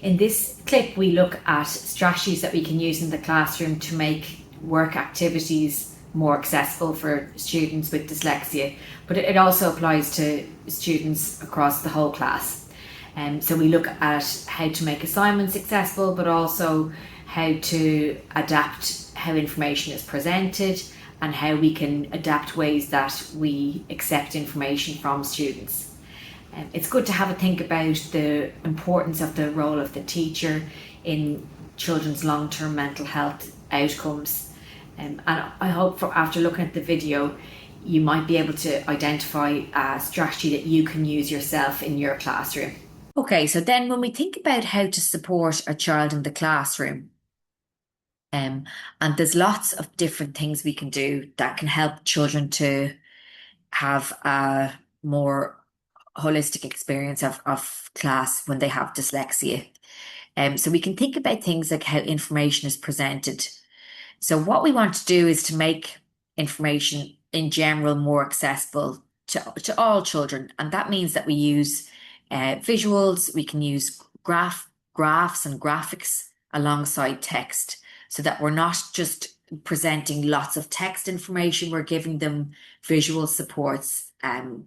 In this clip, we look at strategies that we can use in the classroom to make work activities more accessible for students with dyslexia, but it also applies to students across the whole class. So we look at how to make assignments accessible, but also how to adapt how information is presented and how we can adapt ways that we accept information from students. It's good to have a think about the importance of the role of the teacher in children's long-term mental health outcomes. And I hope after looking at the video, you might be able to identify a strategy that you can use yourself in your classroom. Okay, so then when we think about how to support a child in the classroom, and there's lots of different things we can do that can help children to have a more holistic experience of class when they have dyslexia. So we can think about things like how information is presented. So what we want to do is to make information in general more accessible to all children. And that means that we use visuals, we can use graphs and graphics alongside text so that we're not just presenting lots of text information, we're giving them visual supports. And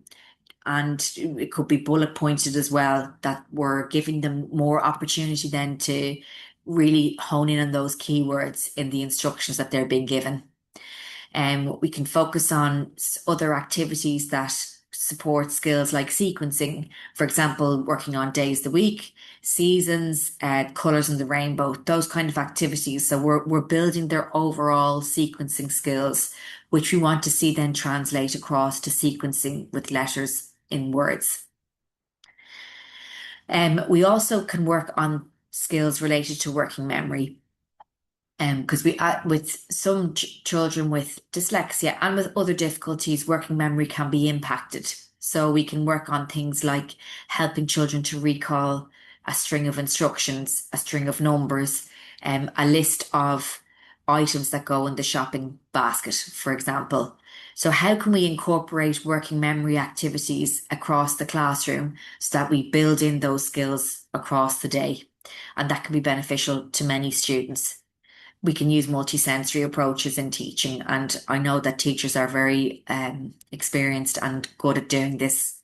it could be bullet pointed as well, that we're giving them more opportunity then to really hone in on those keywords in the instructions that they're being given. We can focus on other activities that support skills like sequencing, for example, working on days of the week, seasons, colours in the rainbow, those kind of activities. So we're building their overall sequencing skills, which we want to see then translate across to sequencing with letters in words. We also can work on skills related to working memory. Because with some children with dyslexia and with other difficulties, working memory can be impacted. So we can work on things like helping children to recall a string of instructions, a string of numbers, a list of items that go in the shopping basket, for example. So how can we incorporate working memory activities across the classroom so that we build in those skills across the day? And that can be beneficial to many students. We can use multisensory approaches in teaching, and I know that teachers are very experienced and good at doing this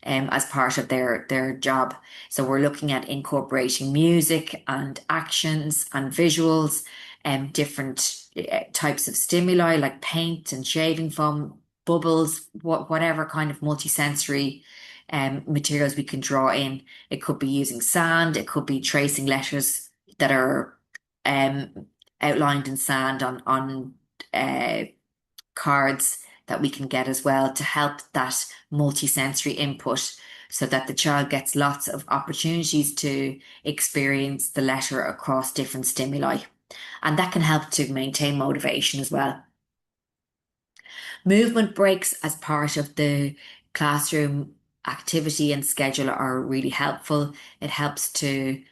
as part of their job. So we're looking at incorporating music and actions and visuals and different types of stimuli like paint and shaving foam, bubbles, whatever kind of multisensory materials we can draw in. It could be using sand, it could be tracing letters that are outlined in sand on cards that we can get as well to help that multisensory input so that the child gets lots of opportunities to experience the letter across different stimuli. And that can help to maintain motivation as well. Movement breaks as part of the classroom activity and schedule are really helpful. It helps to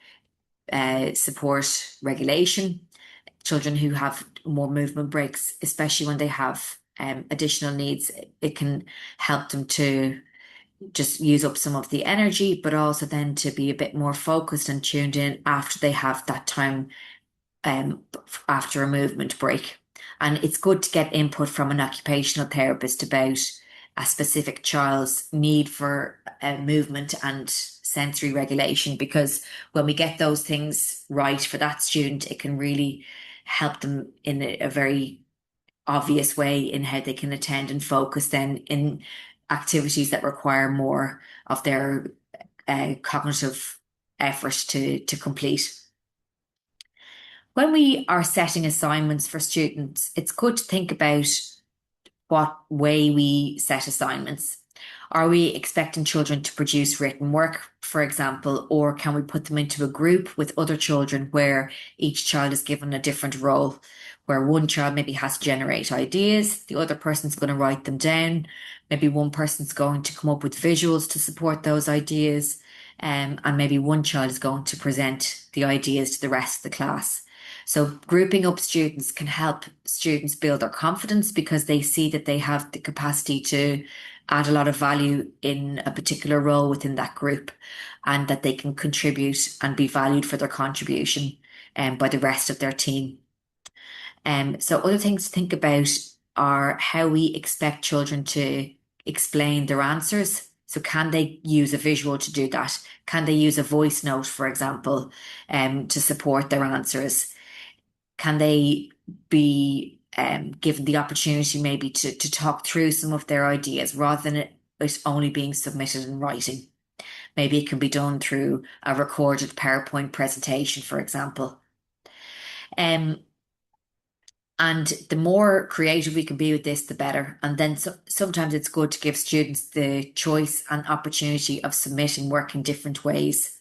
support regulation. Children who have more movement breaks, especially when they have additional needs, it can help them to just use up some of the energy, but also then to be a bit more focused and tuned in after they have that time after a movement break. And it's good to get input from an occupational therapist about a specific child's need for movement and sensory regulation, because when we get those things right for that student, it can really help them in a very obvious way in how they can attend and focus then in activities that require more of their cognitive effort to complete. When we are setting assignments for students, it's good to think about what way we set assignments. Are we expecting children to produce written work, for example, or can we put them into a group with other children where each child is given a different role, where one child maybe has to generate ideas, the other person's going to write them down, maybe one person's going to come up with visuals to support those ideas, and maybe one child is going to present the ideas to the rest of the class. So grouping up students can help students build their confidence because they see that they have the capacity to add a lot of value in a particular role within that group, and that they can contribute and be valued for their contribution by the rest of their team. So other things to think about are how we expect children to explain their answers. So can they use a visual to do that? Can they use a voice note, for example, to support their answers? Can they be given the opportunity maybe to talk through some of their ideas rather than it only being submitted in writing? Maybe it can be done through a recorded PowerPoint presentation, for example. Um, and the more creative we can be with this, the better. And then sometimes it's good to give students the choice and opportunity of submitting work in different ways.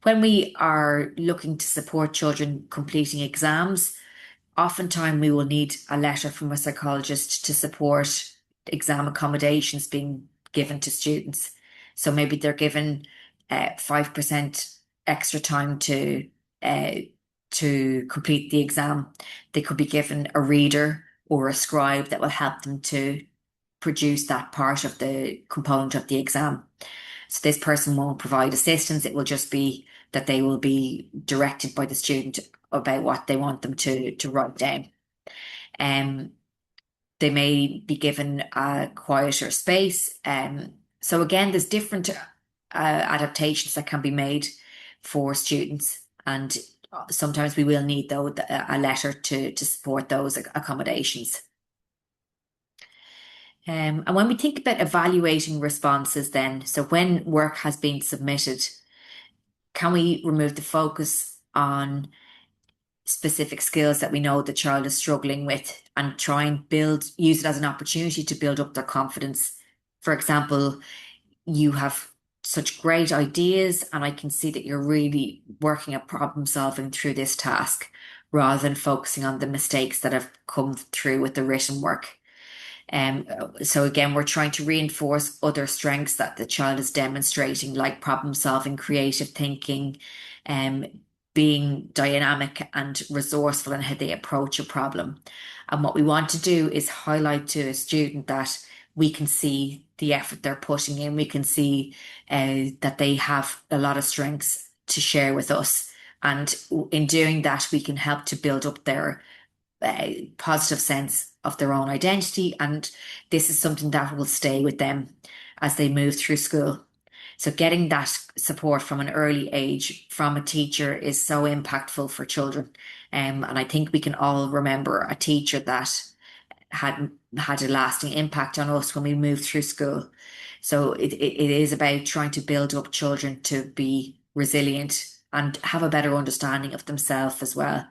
When we are looking to support children completing exams, oftentimes we will need a letter from a psychologist to support exam accommodations being given to students. So maybe they're given 5% extra time to complete the exam. They could be given a reader or a scribe that will help them to produce that part of the component of the exam. So this person won't provide assistance. It will just be that they will be directed by the student about what they want them to write down. They may be given a quieter space. So again, there's different adaptations that can be made for students, and sometimes we will need though a letter to support those accommodations. And when we think about evaluating responses then, so when work has been submitted, can we remove the focus on specific skills that we know the child is struggling with and try and use it as an opportunity to build up their confidence? For example, you have such great ideas, and I can see that you're really working at problem solving through this task rather than focusing on the mistakes that have come through with the written work. So again, we're trying to reinforce other strengths that the child is demonstrating, like problem solving, creative thinking, being dynamic and resourceful in how they approach a problem. And what we want to do is highlight to a student that we can see the effort they're putting in. We can see that they have a lot of strengths to share with us. And in doing that, we can help to build up their positive sense of their own identity. And this is something that will stay with them as they move through school. So getting that support from an early age from a teacher is so impactful for children. And I think we can all remember a teacher that had a lasting impact on us when we moved through school. So it is about trying to build up children to be resilient and have a better understanding of themselves as well.